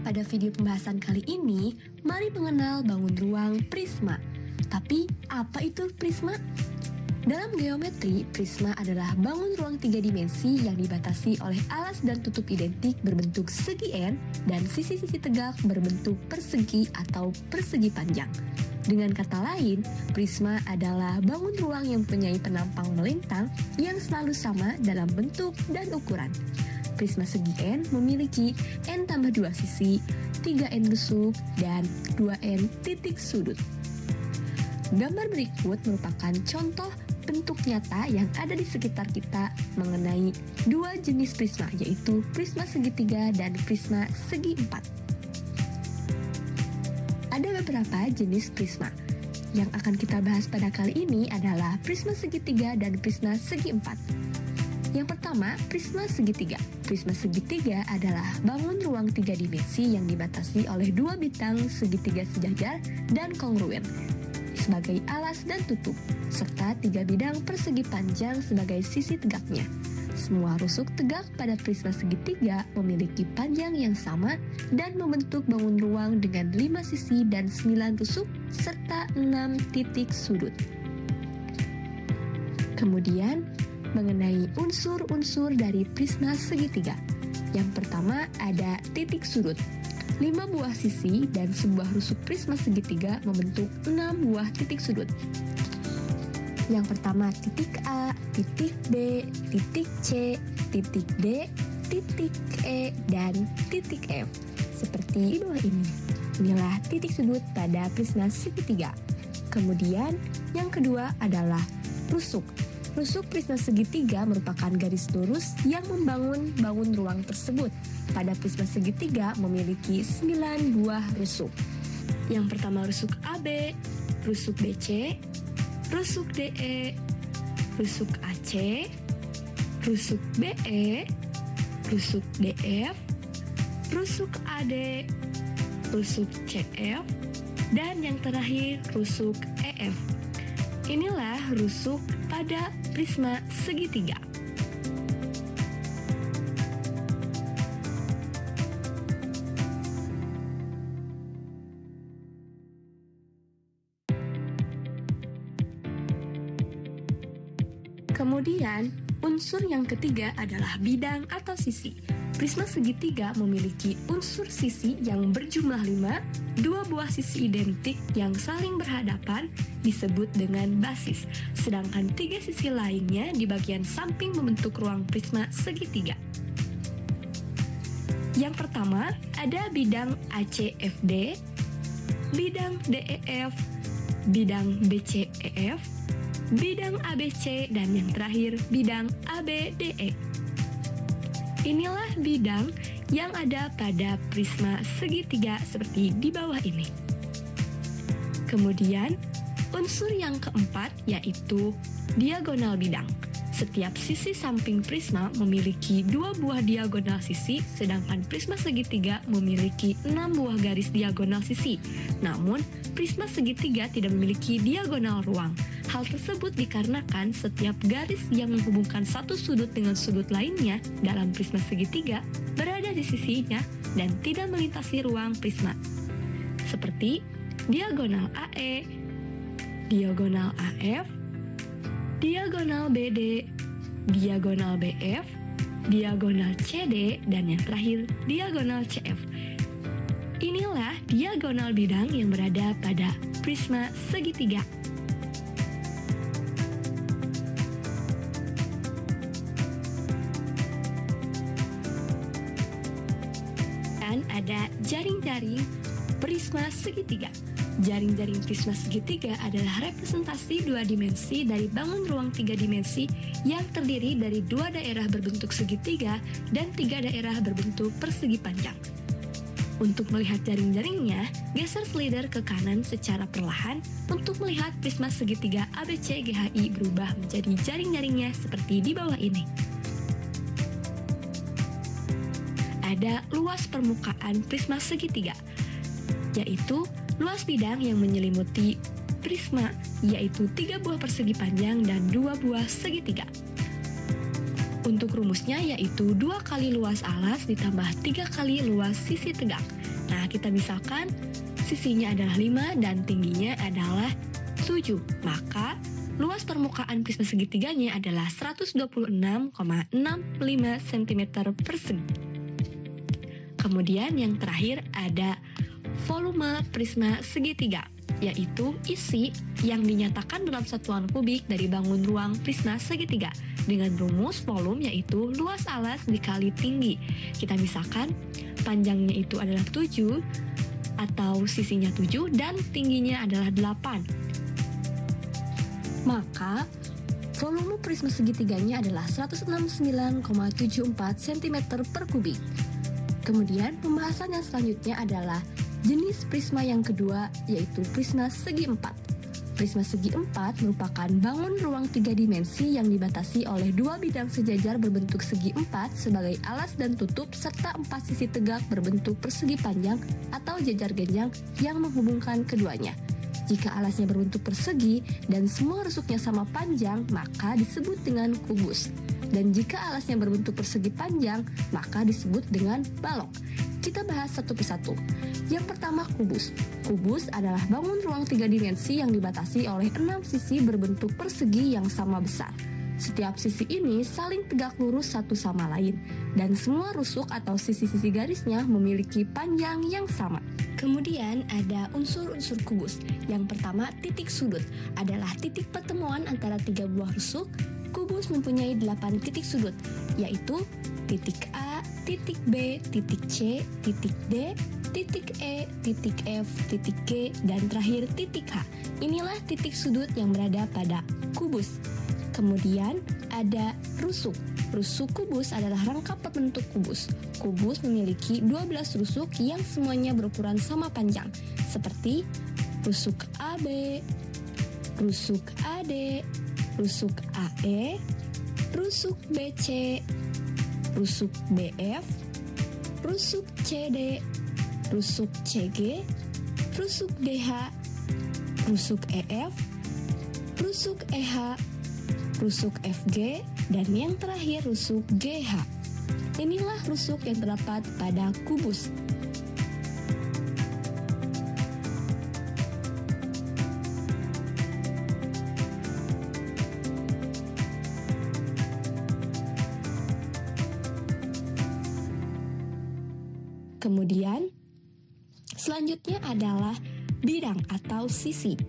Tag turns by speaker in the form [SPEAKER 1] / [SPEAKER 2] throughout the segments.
[SPEAKER 1] pada video pembahasan kali ini, mari mengenal bangun ruang prisma. Tapi, apa itu prisma? Dalam geometri, prisma adalah bangun ruang 3 dimensi yang dibatasi oleh alas dan tutup identik berbentuk segi N dan sisi-sisi tegak berbentuk persegi atau persegi panjang. Dengan kata lain, prisma adalah bangun ruang yang mempunyai penampang melintang yang selalu sama dalam bentuk dan ukuran. Prisma segi N memiliki N tambah 2 sisi, 3N rusuk, dan 2N titik sudut. Gambar berikut merupakan contoh bentuk nyata yang ada di sekitar kita mengenai dua jenis prisma, yaitu prisma segitiga dan prisma segi empat. Ada beberapa jenis prisma. Yang akan kita bahas pada kali ini adalah prisma segitiga dan prisma segi empat. Yang pertama, prisma segitiga. Prisma segitiga adalah bangun ruang 3 dimensi yang dibatasi oleh dua bintang segitiga sejajar dan kongruen sebagai alas dan tutup, serta 3 bidang persegi panjang sebagai sisi tegaknya. Semua rusuk tegak pada prisma segitiga memiliki panjang yang sama dan membentuk bangun ruang dengan 5 sisi dan 9 rusuk serta 6 titik sudut. Kemudian, mengenai unsur-unsur dari prisma segitiga. Yang pertama ada titik sudut. 5 buah sisi dan sebuah rusuk prisma segitiga membentuk 6 buah titik sudut. Yang pertama titik A, titik B, titik C, titik D, titik E, dan titik F. Seperti di bawah ini. Inilah titik sudut pada prisma segitiga. Kemudian yang kedua adalah rusuk. Rusuk prisma segitiga merupakan garis lurus yang membangun bangun ruang tersebut. Pada prisma segitiga memiliki 9 buah rusuk. Yang pertama rusuk AB, rusuk BC, rusuk DE, rusuk AC, rusuk BE, rusuk DF, rusuk AD, rusuk CF, dan yang terakhir rusuk EF. Inilah rusuk pada prisma segitiga. Kemudian, unsur yang ketiga adalah bidang atau sisi. Prisma segitiga memiliki unsur sisi yang berjumlah 5, 2 buah sisi identik yang saling berhadapan disebut dengan basis, sedangkan 3 sisi lainnya di bagian samping membentuk ruang prisma segitiga. Yang pertama, ada bidang ACFD, bidang DEF, bidang BCEF, bidang ABC, dan yang terakhir bidang ABDE. Inilah bidang yang ada pada prisma segitiga seperti di bawah ini. Kemudian, unsur yang keempat yaitu diagonal bidang. Setiap sisi samping prisma memiliki 2 buah diagonal sisi, sedangkan prisma segitiga memiliki 6 buah garis diagonal sisi. Namun, prisma segitiga tidak memiliki diagonal ruang. Hal tersebut dikarenakan setiap garis yang menghubungkan satu sudut dengan sudut lainnya dalam prisma segitiga berada di sisinya dan tidak melintasi ruang prisma. Seperti diagonal AE, diagonal AF, diagonal BD, diagonal BF, diagonal CD, dan yang terakhir diagonal CF. Inilah diagonal bidang yang berada pada prisma segitiga. Dan ada jaring-jaring prisma segitiga. Jaring-jaring prisma segitiga adalah representasi 2 dimensi dari bangun ruang 3 dimensi yang terdiri dari 2 daerah berbentuk segitiga dan 3 daerah berbentuk persegi panjang. Untuk melihat jaring-jaringnya, geser slider ke kanan secara perlahan untuk melihat prisma segitiga ABCGHI berubah menjadi jaring-jaringnya seperti di bawah ini. Ada luas permukaan prisma segitiga, yaitu luas bidang yang menyelimuti prisma, yaitu 3 buah persegi panjang dan 2 buah segitiga. Untuk rumusnya yaitu 2 kali luas alas ditambah 3 kali luas sisi tegak. Nah, kita misalkan sisinya adalah 5 dan tingginya adalah 7. Maka luas permukaan prisma segitiganya adalah 126,65 cm persegi. Kemudian yang terakhir ada volume prisma segitiga, yaitu isi yang dinyatakan dalam satuan kubik dari bangun ruang prisma segitiga dengan rumus volume yaitu luas alas dikali tinggi. Kita misalkan panjangnya itu adalah 7 atau sisinya 7 dan tingginya adalah 8. Maka volume prisma segitiganya adalah 169,74 cm per kubik. Kemudian pembahasan yang selanjutnya adalah jenis prisma yang kedua, yaitu prisma segi 4. Prisma segi 4 merupakan bangun ruang 3 dimensi yang dibatasi oleh 2 bidang sejajar berbentuk segi 4 sebagai alas dan tutup serta 4 sisi tegak berbentuk persegi panjang atau jajar genjang yang menghubungkan keduanya. Jika alasnya berbentuk persegi dan semua rusuknya sama panjang, maka disebut dengan kubus. Dan jika alasnya berbentuk persegi panjang, maka disebut dengan balok. Kita bahas satu persatu. Yang pertama, kubus. Kubus adalah bangun ruang 3 dimensi yang dibatasi oleh 6 sisi berbentuk persegi yang sama besar. Setiap sisi ini saling tegak lurus satu sama lain, dan semua rusuk atau sisi-sisi garisnya memiliki panjang yang sama. Kemudian ada unsur-unsur kubus. Yang pertama, titik sudut adalah titik pertemuan antara 3 buah rusuk. Kubus mempunyai 8 titik sudut, yaitu titik A, titik B, titik C, titik D, titik E, titik F, titik G, dan terakhir titik H. Inilah titik sudut yang berada pada kubus. Kemudian ada rusuk. Rusuk kubus adalah rangkap pembentuk kubus. Kubus memiliki 12 rusuk yang semuanya berukuran sama panjang, seperti rusuk AB, rusuk AD, rusuk AE, rusuk BC, rusuk BF, rusuk CD, rusuk CG, rusuk DH, rusuk EF, rusuk EH, rusuk FG, dan yang terakhir rusuk GH. Inilah rusuk yang terdapat pada kubus. Kemudian, selanjutnya adalah bidang atau sisi.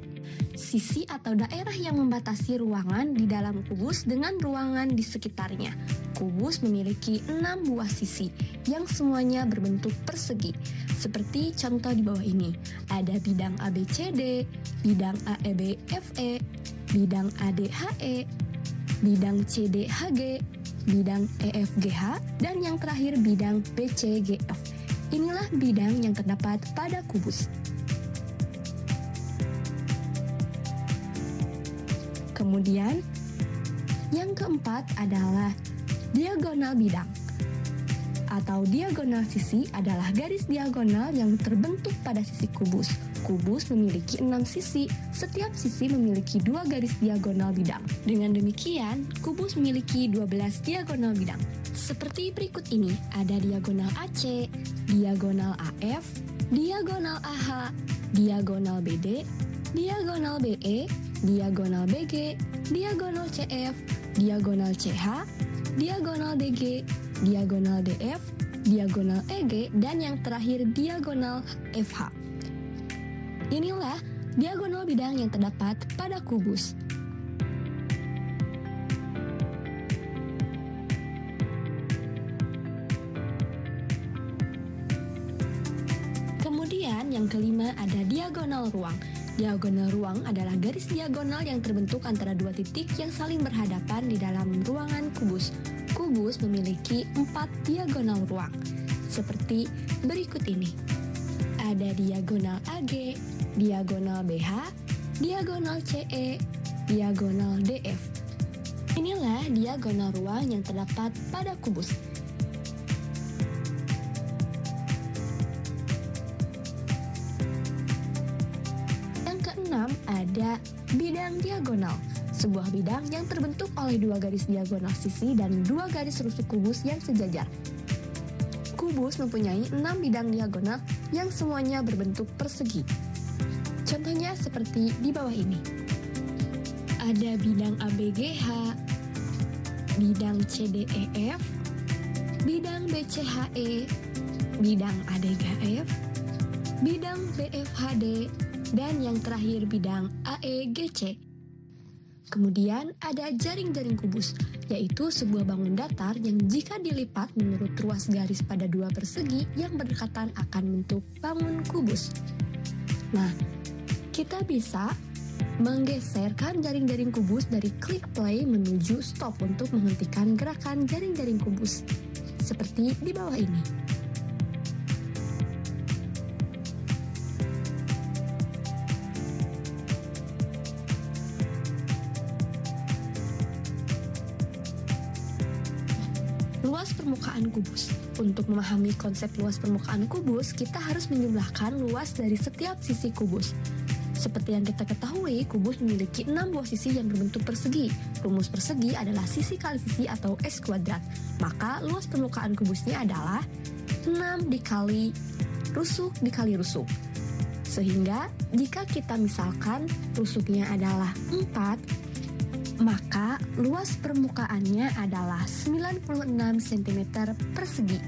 [SPEAKER 1] Sisi atau daerah yang membatasi ruangan di dalam kubus dengan ruangan di sekitarnya. Kubus memiliki 6 buah sisi yang semuanya berbentuk persegi. Seperti contoh di bawah ini, ada bidang ABCD, bidang AEBFE, bidang ADHE, bidang CDHG, bidang EFGH, dan yang terakhir bidang BCGF. Inilah bidang yang terdapat pada kubus. Kemudian, yang keempat adalah diagonal bidang. Atau diagonal sisi adalah garis diagonal yang terbentuk pada sisi kubus. Kubus memiliki 6 sisi, setiap sisi memiliki 2 garis diagonal bidang. Dengan demikian, kubus memiliki 12 diagonal bidang. Seperti berikut ini, ada diagonal AC, diagonal AF, diagonal AH, diagonal BD, diagonal BE, diagonal BG, diagonal CF, diagonal CH, diagonal DG, diagonal DF, diagonal EG, dan yang terakhir diagonal FH. Inilah diagonal bidang yang terdapat pada kubus. Kemudian yang kelima ada diagonal ruang. Diagonal ruang adalah garis diagonal yang terbentuk antara 2 titik yang saling berhadapan di dalam ruangan kubus. Kubus memiliki 4 diagonal ruang, seperti berikut ini. Ada diagonal AG, diagonal BH, diagonal CE, diagonal DF. Inilah diagonal ruang yang terdapat pada kubus. Ada bidang diagonal, sebuah bidang yang terbentuk oleh 2 garis diagonal sisi dan 2 garis rusuk kubus yang sejajar. kubus mempunyai 6 bidang diagonal yang semuanya berbentuk persegi. Contohnya seperti di bawah ini. Ada bidang ABGH, bidang CDEF, bidang BCHE, bidang ADGF, bidang BFHD, dan yang terakhir bidang AEGC. Kemudian ada jaring-jaring kubus, yaitu sebuah bangun datar yang jika dilipat menurut ruas garis pada dua persegi yang berdekatan akan bentuk bangun kubus. Nah, kita bisa menggeserkan jaring-jaring kubus dari klik play menuju stop untuk menghentikan gerakan jaring-jaring kubus, seperti di bawah ini. Luas permukaan kubus. Untuk memahami konsep luas permukaan kubus, kita harus menjumlahkan luas dari setiap sisi kubus. Seperti yang kita ketahui, kubus memiliki 6 buah sisi yang berbentuk persegi. Rumus persegi adalah sisi kali sisi atau S kuadrat. Maka luas permukaan kubusnya adalah 6 dikali rusuk dikali rusuk. Sehingga jika kita misalkan rusuknya adalah 4, maka luas permukaannya adalah 96 cm persegi.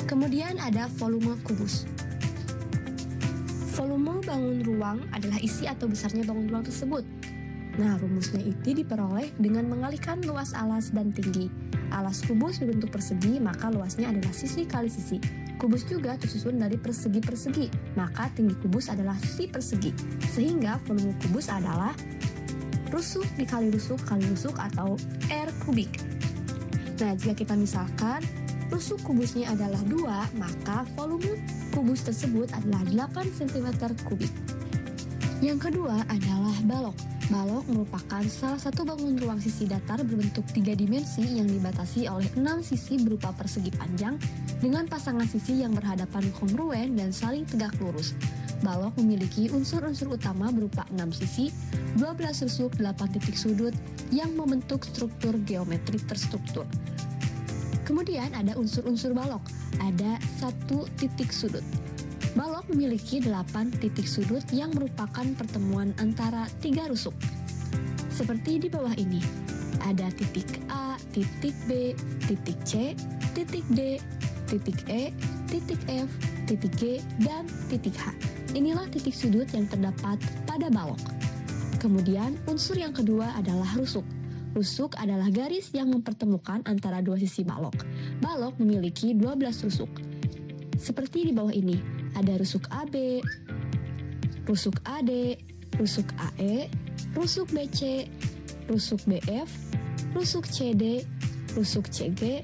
[SPEAKER 1] Kemudian ada volume kubus. Volume bangun ruang adalah isi atau besarnya bangun ruang tersebut. Nah, rumusnya itu diperoleh dengan mengalihkan luas alas dan tinggi. Alas kubus berbentuk persegi, maka luasnya adalah sisi kali sisi. Kubus juga tersusun dari persegi-persegi, maka tinggi kubus adalah sisi persegi. Sehingga volume kubus adalah rusuk dikali rusuk kali rusuk atau R kubik. Nah, jika kita misalkan rusuk kubusnya adalah 2, maka volume kubus tersebut adalah 8 cm kubik. Yang kedua adalah balok. Balok merupakan salah satu bangun ruang sisi datar berbentuk 3 dimensi yang dibatasi oleh 6 sisi berupa persegi panjang dengan pasangan sisi yang berhadapan kongruen dan saling tegak lurus. Balok memiliki unsur-unsur utama berupa 6 sisi, 12 rusuk, 8 titik sudut yang membentuk struktur geometri terstruktur. Kemudian ada unsur-unsur balok, ada 1 titik sudut. Balok memiliki 8 titik sudut yang merupakan pertemuan antara 3 rusuk. Seperti di bawah ini, ada titik A, titik B, titik C, titik D, titik E, titik F, titik G, dan titik H. Inilah titik sudut yang terdapat pada balok. Kemudian unsur yang kedua adalah rusuk. Rusuk adalah garis yang mempertemukan antara dua sisi balok. Balok memiliki 12 rusuk. Seperti di bawah ini, ada rusuk AB, rusuk AD, rusuk AE, rusuk BC, rusuk BF, rusuk CD, rusuk CG,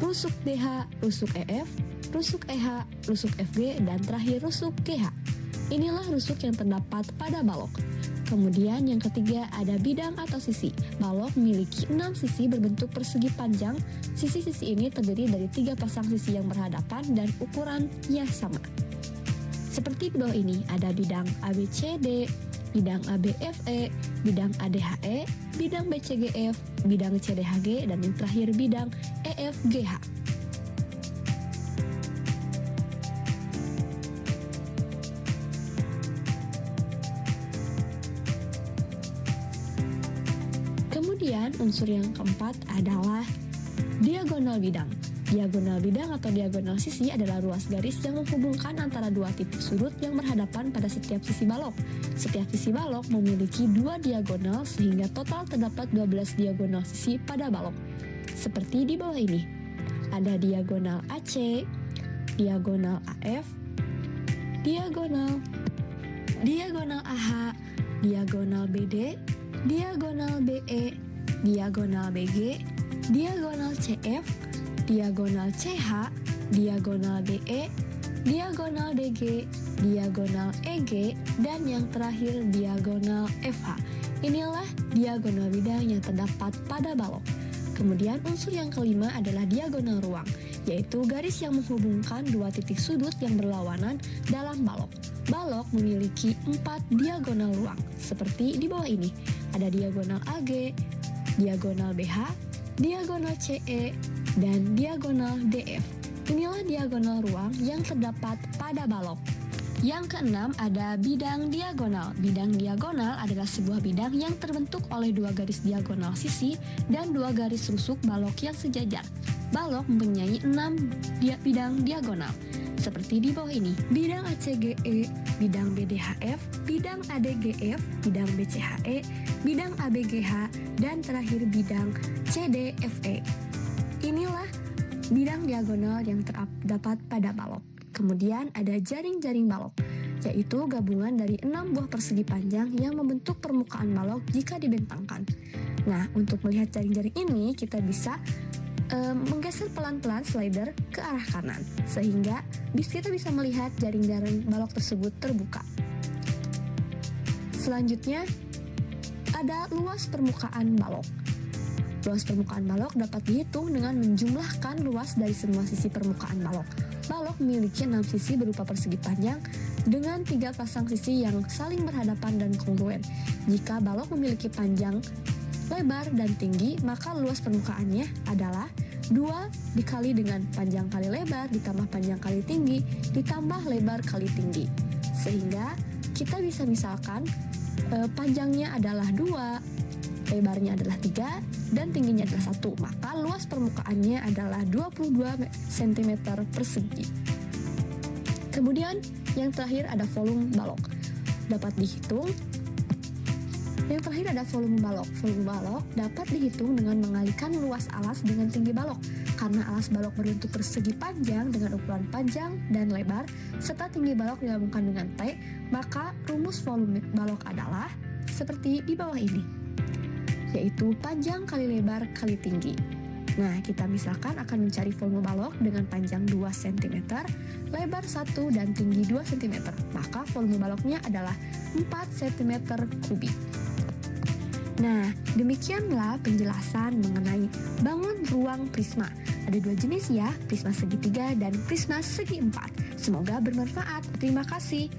[SPEAKER 1] rusuk DH, rusuk EF, rusuk EH, rusuk FG, dan terakhir rusuk GH. Inilah rusuk yang terdapat pada balok. Kemudian yang ketiga ada bidang atau sisi. Balok memiliki 6 sisi berbentuk persegi panjang. Sisi-sisi ini terdiri dari 3 pasang sisi yang berhadapan dan ukurannya sama. Seperti di bawah ini ada bidang ABCD, bidang ABFE, bidang ADHE, bidang BCGF, bidang CDHG, dan yang terakhir bidang EFGH. Kemudian unsur yang keempat adalah diagonal bidang. Diagonal bidang atau diagonal sisi adalah ruas garis yang menghubungkan antara dua titik sudut yang berhadapan pada setiap sisi balok. Setiap sisi balok memiliki 2 diagonal sehingga total terdapat 12 diagonal sisi pada balok. Seperti di bawah ini. Ada diagonal AC, diagonal AF, diagonal AH, diagonal BD, diagonal BE, diagonal BG, diagonal CF, diagonal CH, diagonal DE, diagonal DG, diagonal EG, dan yang terakhir diagonal FH. Inilah diagonal bidang yang terdapat pada balok. Kemudian unsur yang kelima adalah diagonal ruang, yaitu garis yang menghubungkan dua titik sudut yang berlawanan dalam balok. Balok memiliki 4 diagonal ruang, seperti di bawah ini. Ada diagonal AG, diagonal BH, diagonal CE, dan diagonal DF. Inilah diagonal ruang yang terdapat pada balok. Yang keenam ada bidang diagonal. Bidang diagonal adalah sebuah bidang yang terbentuk oleh dua garis diagonal sisi dan dua garis rusuk balok yang sejajar. Balok mempunyai 6 bidang diagonal, seperti di bawah ini. Bidang ACGE, bidang BDHF, bidang ADGF, bidang BCHE, bidang ABGH, dan terakhir bidang CDFE. Inilah bidang diagonal yang terdapat pada balok. Kemudian ada jaring-jaring balok, yaitu gabungan dari 6 buah persegi panjang yang membentuk permukaan balok jika dibentangkan. Nah, untuk melihat jaring-jaring ini, kita bisa menggeser pelan-pelan slider ke arah kanan, sehingga kita bisa melihat jaring-jaring balok tersebut terbuka. Selanjutnya, ada luas permukaan balok. Luas permukaan balok dapat dihitung dengan menjumlahkan luas dari semua sisi permukaan balok. Balok memiliki 6 sisi berupa persegi panjang dengan 3 pasang sisi yang saling berhadapan dan kongruen. Jika balok memiliki panjang, lebar, dan tinggi, maka luas permukaannya adalah 2 dikali dengan panjang kali lebar ditambah panjang kali tinggi ditambah lebar kali tinggi. Sehingga kita bisa misalkan panjangnya adalah 2, lebarnya adalah 3, dan tingginya adalah 1. Maka luas permukaannya adalah 22 cm persegi. Kemudian yang terakhir ada volume balok. Dapat dihitung. Yang terakhir ada volume balok. Volume balok dapat dihitung dengan mengalikan luas alas dengan tinggi balok. Karena alas balok berbentuk persegi panjang dengan ukuran panjang dan lebar, serta tinggi balok digabungkan dengan T, maka rumus volume balok adalah seperti di bawah ini, yaitu panjang kali lebar kali tinggi. Nah, kita misalkan akan mencari volume balok dengan panjang 2 cm, lebar 1, dan tinggi 2 cm. Maka volume baloknya adalah 4 cm kubik. Nah, demikianlah penjelasan mengenai bangun ruang prisma. Ada 2 jenis ya, prisma segitiga dan prisma segi 4. Semoga bermanfaat. Terima kasih.